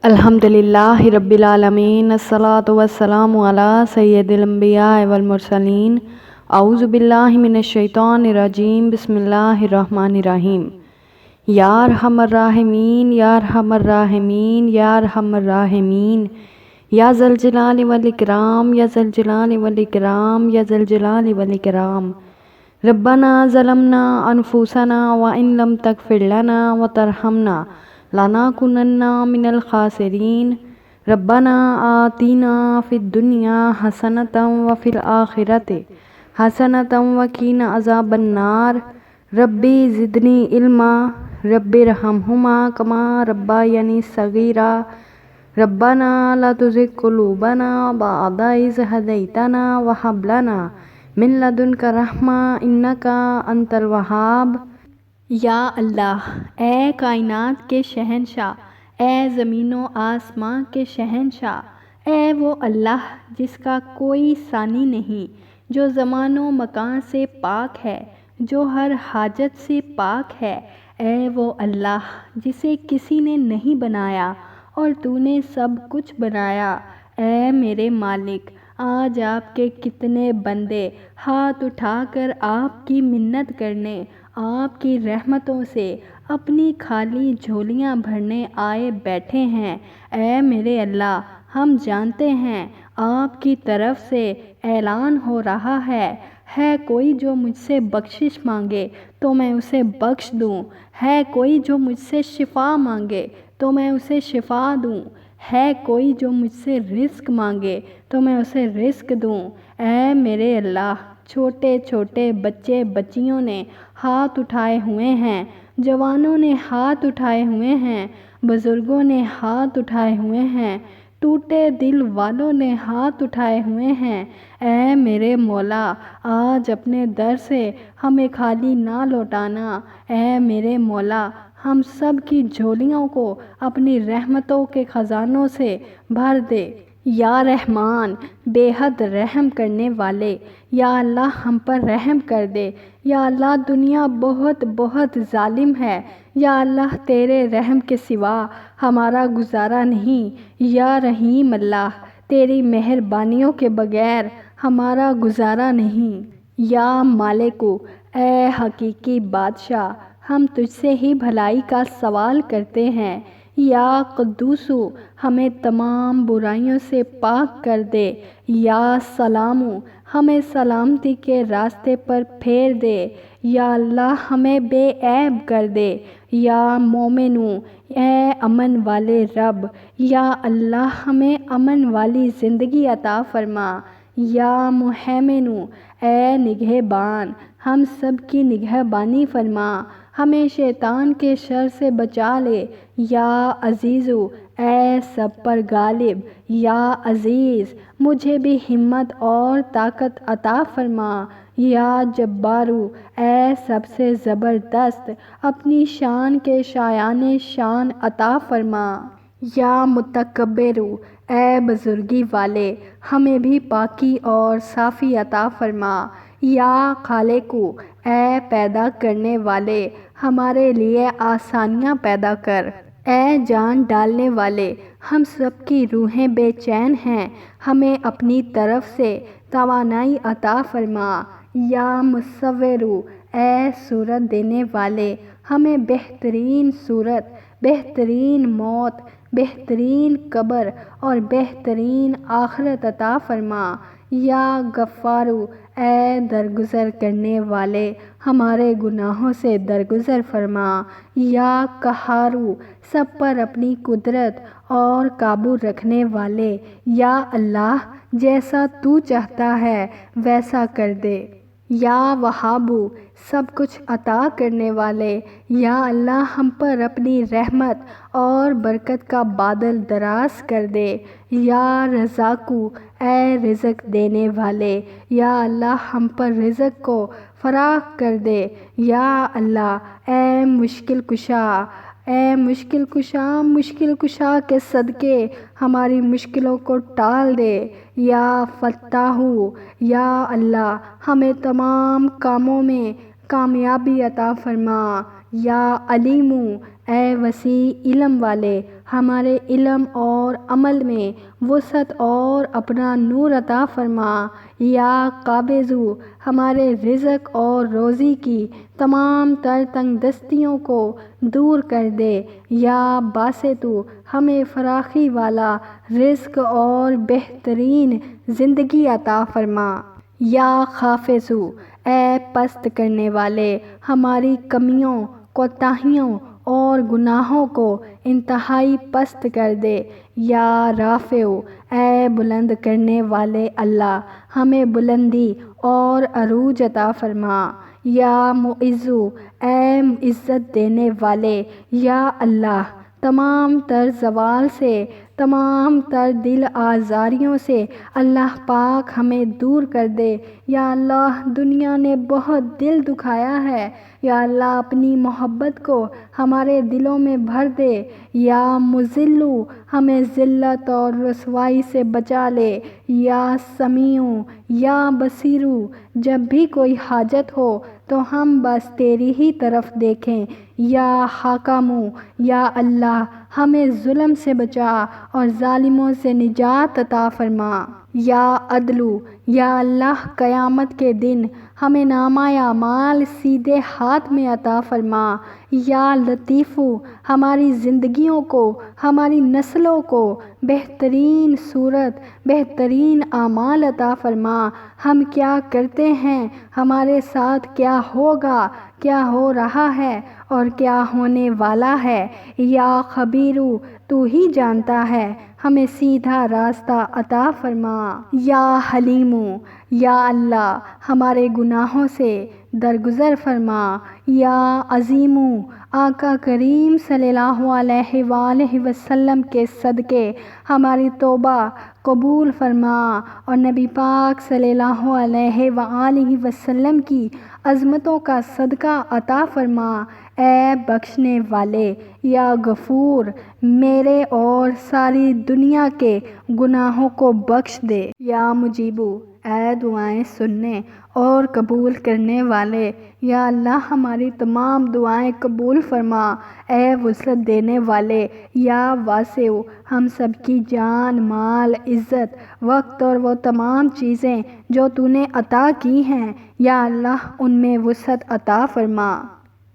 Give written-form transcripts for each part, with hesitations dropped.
الحمدللہ رب العالمین الصلاۃ والسلام علی سید الانبیاء والمرسلین اعوذ باللہ من الشیطان الرجیم بسم اللہ الرحمن الرحیم یا ارحم الراحمین یا ارحم الراحمین یا ارحم الراحمین یا ذا الجلال والاکرام یا ذا الجلال والاکرام یا ذا الجلال والاکرام ربنا ظلمنا انفسنا وان لم تغفر لنا وترحمنا لنکونن من الخاسرین ربنا آتنا فی الدنیا حسنۃ وفی الآخرۃ حسنۃ وقنا عذاب النار ربی زدنی علما رب ارحمہما کما ربیانی صغیرا ربنا لا تزغ قلوبنا بعد اذ ہدیتنا وہب لنا من لدنک رحمہ انک انت الوہاب۔ یا اللہ، اے کائنات کے شہنشاہ، اے زمین و آسمان کے شہنشاہ، اے وہ اللہ جس کا کوئی ثانی نہیں، جو زمان و مکان سے پاک ہے، جو ہر حاجت سے پاک ہے، اے وہ اللہ جسے کسی نے نہیں بنایا اور تو نے سب کچھ بنایا۔ اے میرے مالک، آج آپ کے کتنے بندے ہاتھ اٹھا کر آپ کی منت کرنے، آپ کی رحمتوں سے اپنی خالی جھولیاں بھرنے آئے بیٹھے ہیں۔ اے میرے اللہ، ہم جانتے ہیں آپ کی طرف سے اعلان ہو رہا ہے کوئی جو مجھ سے بخشش مانگے تو میں اسے بخش دوں، ہے کوئی جو مجھ سے شفا مانگے تو میں اسے شفا دوں، ہے کوئی جو مجھ سے رزق مانگے تو میں اسے رزق دوں۔ اے میرے اللہ، چھوٹے چھوٹے بچے بچیوں نے ہاتھ اٹھائے ہوئے ہیں، جوانوں نے ہاتھ اٹھائے ہوئے ہیں، بزرگوں نے ہاتھ اٹھائے ہوئے ہیں، ٹوٹے دل والوں نے ہاتھ اٹھائے ہوئے ہیں۔ اے میرے مولا، آج اپنے در سے ہمیں خالی نہ لوٹانا۔ اے میرے مولا، ہم سب کی جھولیوں کو اپنی رحمتوں کے خزانوں سے بھر دے۔ یا رحمان، بے حد رحم کرنے والے، یا اللہ ہم پر رحم کر دے۔ یا اللہ، دنیا بہت بہت ظالم ہے، یا اللہ تیرے رحم کے سوا ہمارا گزارا نہیں۔ یا رحیم اللہ، تیری مہربانیوں کے بغیر ہمارا گزارا نہیں۔ یا مالکو، اے حقیقی بادشاہ، ہم تجھ سے ہی بھلائی کا سوال کرتے ہیں۔ یا قدوسو، ہمیں تمام برائیوں سے پاک کر دے۔ یا سلامو، ہمیں سلامتی کے راستے پر پھیر دے۔ یا اللہ، ہمیں بے عیب کر دے۔ یا مومنو، اے امن والے رب، یا اللہ ہمیں امن والی زندگی عطا فرما۔ یا محیمنو، اے نگہبان، ہم سب کی نگہبانی فرما، ہمیں شیطان کے شر سے بچا لے۔ یا عزیزو، اے سب پر غالب، یا عزیز، مجھے بھی ہمت اور طاقت عطا فرما۔ یا جبارو، اے سب سے زبردست، اپنی شان کے شایان شان عطا فرما۔ یا متکبرو، اے بزرگی والے، ہمیں بھی پاکی اور صافی عطا فرما۔ یا خالقو، اے پیدا کرنے والے، ہمارے لیے آسانیاں پیدا کر۔ اے جان ڈالنے والے، ہم سب کی روحیں بے چین ہیں، ہمیں اپنی طرف سے توانائی عطا فرما۔ یا مصورو، اے صورت دینے والے، ہمیں بہترین صورت، بہترین موت، بہترین قبر اور بہترین آخرت عطا فرما۔ یا غفارو، اے درگزر کرنے والے، ہمارے گناہوں سے درگزر فرما۔ یا قہارو، سب پر اپنی قدرت اور قابو رکھنے والے، یا اللہ جیسا تو چاہتا ہے ویسا کر دے۔ یا وہابو، سب کچھ عطا کرنے والے، یا اللہ ہم پر اپنی رحمت اور برکت کا بادل دراز کر دے۔ یا رزاقو، اے رزق دینے والے، یا اللہ ہم پر رزق کو فراخ کر دے۔ یا اللہ، اے مشکل کشا، اے مشکل کشا، مشکل کشا کے صدقے ہماری مشکلوں کو ٹال دے۔ یا فتاحو، یا اللہ ہمیں تمام کاموں میں کامیابی عطا فرما۔ یا علیمو، اے وسیع علم والے، ہمارے علم اور عمل میں وسعت اور اپنا نور عطا فرما۔ یا قابضو ہمارے رزق اور روزی کی تمام تر تنگ دستیوں کو دور کر دے۔ یا باسطو ہمیں فراخی والا رزق اور بہترین زندگی عطا فرما۔ یا خافضو اے پست کرنے والے ہماری کمیوں، کوتاہیوں اور گناہوں کو انتہائی پست کر دے۔ یا رافعو اے بلند کرنے والے اللہ ہمیں بلندی اور عروج عطا فرما۔ یا معزو اے عزت دینے والے یا اللہ تمام تر زوال سے، تمام تر دل آزاریوں سے اللہ پاک ہمیں دور کر دے۔ یا اللہ دنیا نے بہت دل دکھایا ہے، یا اللہ اپنی محبت کو ہمارے دلوں میں بھر دے۔ یا مذلو ہمیں ذلت اور رسوائی سے بچا لے۔ یا سمیع یا بصیرو جب بھی کوئی حاجت ہو تو ہم بس تیری ہی طرف دیکھیں۔ یا حاکمو یا اللہ ہمیں ظلم سے بچا اور ظالموں سے نجات عطا فرما۔ یا عدلو یا اللہ قیامت کے دن ہمیں نامہ اعمال سیدھے ہاتھ میں عطا فرما۔ یا لطیفو ہماری زندگیوں کو، ہماری نسلوں کو بہترین صورت، بہترین اعمال عطا فرما۔ ہم کیا کرتے ہیں، ہمارے ساتھ کیا ہوگا، کیا ہو رہا ہے اور کیا ہونے والا ہے۔ یا خبیرو تو ہی جانتا ہے، ہمیں سیدھا راستہ عطا فرما۔ یا حلیمو یا اللہ ہمارے گناہوں سے درگزر فرما۔ یا عظیمو آقا کریم صلی اللہ علیہ وآلہ وسلم کے صدقے ہماری توبہ قبول فرما اور نبی پاک صلی اللہ علیہ وآلہ وسلم کی عظمتوں کا صدقہ عطا فرما۔ اے بخشنے والے یا غفور میرے اور ساری دنیا کے گناہوں کو بخش دے۔ یا مجیبو اے دعائیں سننے اور قبول کرنے والے یا اللہ ہماری تمام دعائیں قبول فرما۔ اے وسعت دینے والے یا واسع ہم سب کی جان، مال، عزت، وقت اور وہ تمام چیزیں جو تو نے عطا کی ہیں یا اللہ ان میں وسعت عطا فرما۔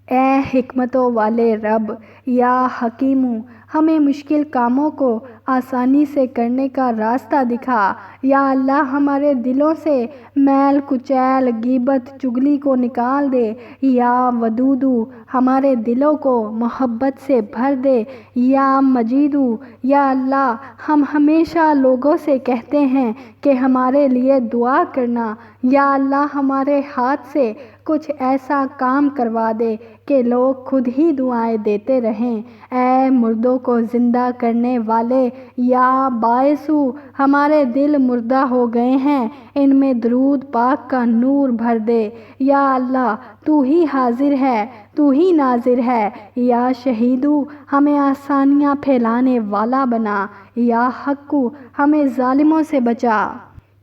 اے حکمتوں والے رب یا حکیمو ہمیں مشکل کاموں کو آسانی سے کرنے کا راستہ دکھا۔ یا اللہ ہمارے دلوں سے میل کچیل، غیبت، چغلی کو نکال دے۔ یا ودودو ہمارے دلوں کو محبت سے بھر دے۔ یا مجیدو یا اللہ ہم ہمیشہ لوگوں سے کہتے ہیں کہ ہمارے لیے دعا کرنا، یا اللہ ہمارے ہاتھ سے کچھ ایسا کام کروا دے کہ لوگ خود ہی دعائیں دیتے رہیں۔ اے مردوں کو زندہ کرنے والے یا باعثو ہمارے دل مردہ ہو گئے ہیں، ان میں درود پاک کا نور بھر دے۔ یا اللہ تو ہی حاضر ہے، تو ہی ناظر ہے۔ یا شہیدو ہمیں آسانیاں پھیلانے والا بنا۔ یا حقو ہمیں ظالموں سے بچا،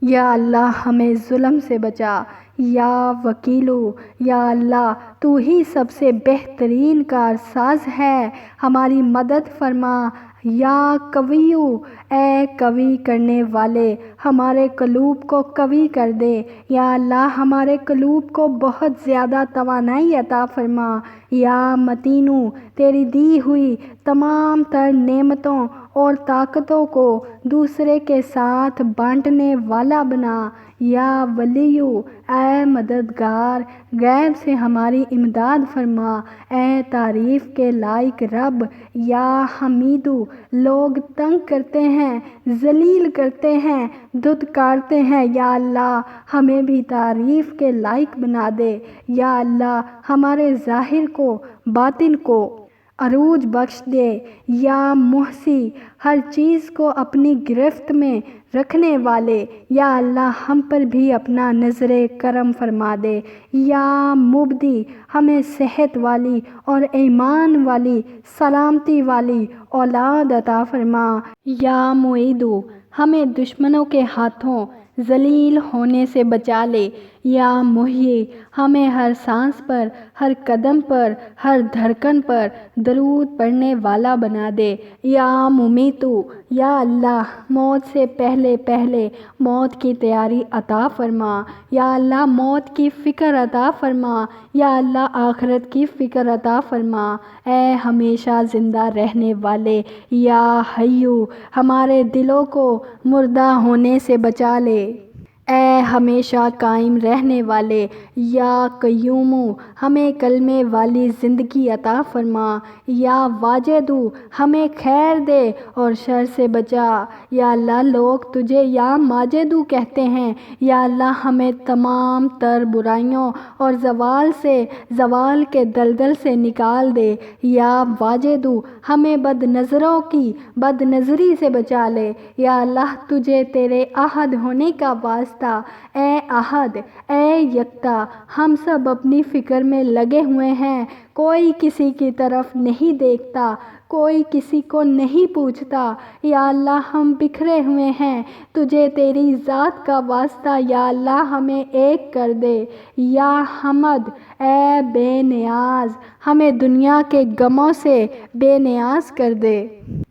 یا اللہ ہمیں ظلم سے بچا۔ یا وکیلو یا اللہ تو ہی سب سے بہترین کارساز ہے، ہماری مدد فرما۔ یا قویو اے قوی کرنے والے ہمارے قلوب کو قوی کر دے۔ یا اللہ ہمارے قلوب کو بہت زیادہ توانائی عطا فرما۔ یا متینو تیری دی ہوئی تمام تر نعمتوں اور طاقتوں کو دوسرے کے ساتھ بانٹنے والا بنا۔ یا ولیو اے مددگار غیب سے ہماری امداد فرما۔ اے تعریف کے لائق رب یا حمیدو لوگ تنگ کرتے ہیں، ذلیل کرتے ہیں، دھتکارتے ہیں، یا اللہ ہمیں بھی تعریف کے لائق بنا دے۔ یا اللہ ہمارے ظاہر کو، باطن کو عروج بخش دے۔ یا محصی ہر چیز کو اپنی گرفت میں رکھنے والے یا اللہ ہم پر بھی اپنا نظر کرم فرما دے۔ یا مبدی ہمیں صحت والی اور ایمان والی، سلامتی والی اولاد عطا فرما۔ یا معیدو ہمیں دشمنوں کے ہاتھوں ذلیل ہونے سے بچا لے۔ یا محیی ہمیں ہر سانس پر، ہر قدم پر، ہر دھڑکن پر درود پڑھنے والا بنا دے۔ یا ممیتو یا اللہ موت سے پہلے پہلے موت کی تیاری عطا فرما۔ یا اللہ موت کی فکر عطا فرما۔ یا اللہ آخرت کی فکر عطا فرما۔ اے ہمیشہ زندہ رہنے والے، یا حیو ہمارے دلوں کو مردہ ہونے سے بچا لے۔ اے ہمیشہ قائم رہنے والے، یا قیوم ہمیں کلمے والی زندگی عطا فرما۔ یا واجد ہمیں خیر دے اور شر سے بچا۔ یا اللہ لوگ تجھے یا ماجد کہتے ہیں، یا اللہ ہمیں تمام تر برائیوں اور زوال کے دلدل سے نکال دے۔ یا واجد ہمیں بد نظروں کی بد نظری سے بچا لے۔ یا اللہ تجھے تیرے احد ہونے کا واسطہ، اے احد، اے یکتا، ہم سب اپنی فکر میں لگے ہوئے ہیں، کوئی کسی کی طرف نہیں دیکھتا، کوئی کسی کو نہیں پوچھتا۔ یا اللہ ہم بکھرے ہوئے ہیں، تجھے تیری ذات کا واسطہ یا اللہ ہمیں ایک کر دے۔ یا حمد اے بے نیاز ہمیں دنیا کے غموں سے بے نیاز کر دے۔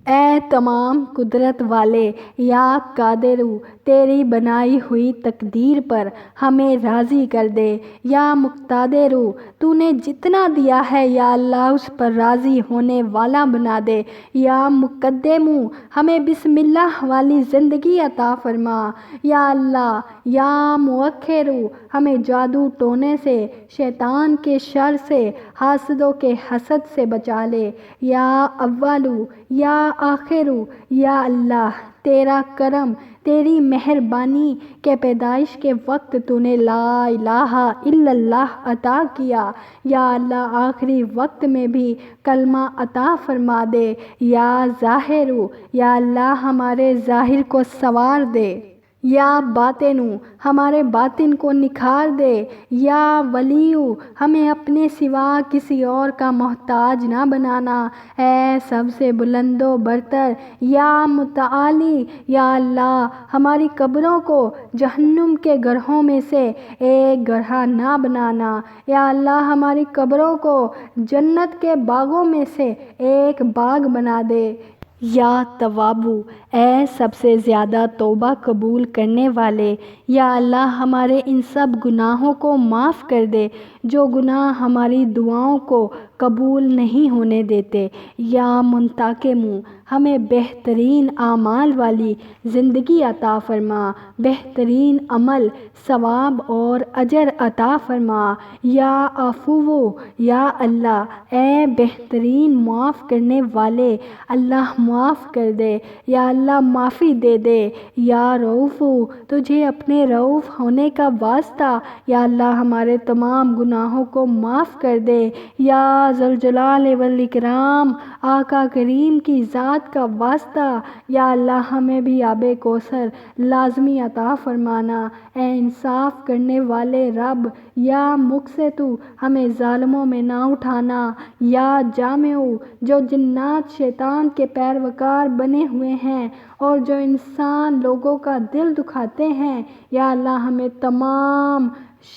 اے تمام قدرت والے، یا قادر تیری بنائی ہوئی تقدیر پر ہمیں راضی کر دے۔ یا مقتدر تو نے جتنا دیا ہے یا اللہ اس پر راضی ہونے والا بنا دے۔ یا مقدم ہمیں بسم اللہ والی زندگی عطا فرما۔ یا اللہ یا مؤخر ہمیں جادو ٹونے سے، شیطان کے شر سے، حاسدوں کے حسد سے بچا لے۔ یا اول یا آخر یا اللہ تیرا کرم، تیری مہربانی کہ پیدائش کے وقت تو نے لا الہ الا اللہ عطا کیا، یا اللہ آخری وقت میں بھی کلمہ عطا فرما دے۔ یا ظاہر یا اللہ ہمارے ظاہر کو سنوار دے۔ یا باطن ہمارے باطن کو نکھار دے۔ یا ولی ہمیں اپنے سوا کسی اور کا محتاج نہ بنانا۔ اے سب سے بلند و برتر، یا متعالی، یا اللہ ہماری قبروں کو جہنم کے گڑھوں میں سے ایک گڑھا نہ بنانا۔ یا اللہ ہماری قبروں کو جنت کے باغوں میں سے ایک باغ بنا دے۔ یا تواب اے سب سے زیادہ توبہ قبول کرنے والے، یا اللہ ہمارے ان سب گناہوں کو معاف کر دے جو گناہ ہماری دعاؤں کو قبول نہیں ہونے دیتے۔ یا منتقم ہمیں بہترین اعمال والی زندگی عطا فرما، بہترین عمل، ثواب اور اجر عطا فرما۔ یا عفو یا اللہ اے بہترین معاف کرنے والے، اللہ معاف کر دے، یا اللہ معافی دے دے۔ یا رؤوف تجھے اپنے رؤوف ہونے کا واسطہ یا اللہ ہمارے تمام گناہوں کو معاف کر دے۔ یا ذوالجلال والاکرام آقا کریم کی ذات کا واسطہ یا اللہ ہمیں بھی آب کوثر لازمی عطا فرمانا۔ اے انصاف کرنے والے رب، یا مقسط ہمیں ظالموں میں نہ اٹھانا۔ یا جامع جو جنات شیطان کے پیروکار بنے ہوئے ہیں اور جو انسان لوگوں کا دل دکھاتے ہیں، یا اللہ ہمیں تمام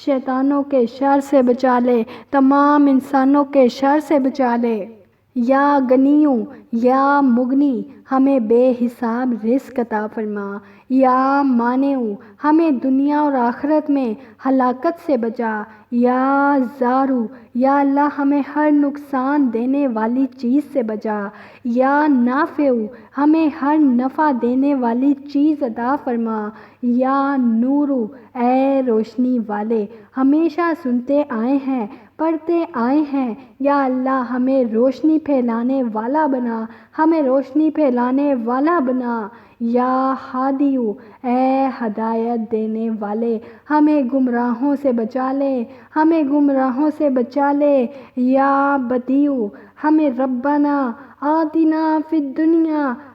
شیطانوں کے شر سے بچا لے، تمام انسانوں کے شر سے بچا لے۔ یا غنی یا مغنی ہمیں بے حساب رزق عطا فرما۔ یا مانع ہمیں دنیا اور آخرت میں ہلاکت سے بچا۔ یا ضار یا اللہ ہمیں ہر نقصان دینے والی چیز سے بچا۔ یا نافع ہمیں ہر نفع دینے والی چیز عطا فرما۔ یا نور اے روشنی والے، ہمیشہ سنتے آئے ہیں، پڑھتے آئے ہیں، یا اللہ ہمیں روشنی پھیلانے والا بنا، ہمیں روشنی پھیلانے والا بنا۔ یا ہادی اے ہدایت دینے والے، ہمیں گمراہوں سے بچا لے، ہمیں گمراہوں سے بچا لے۔ یا بدیع ہمیں ربنا آتنا فی الدنیا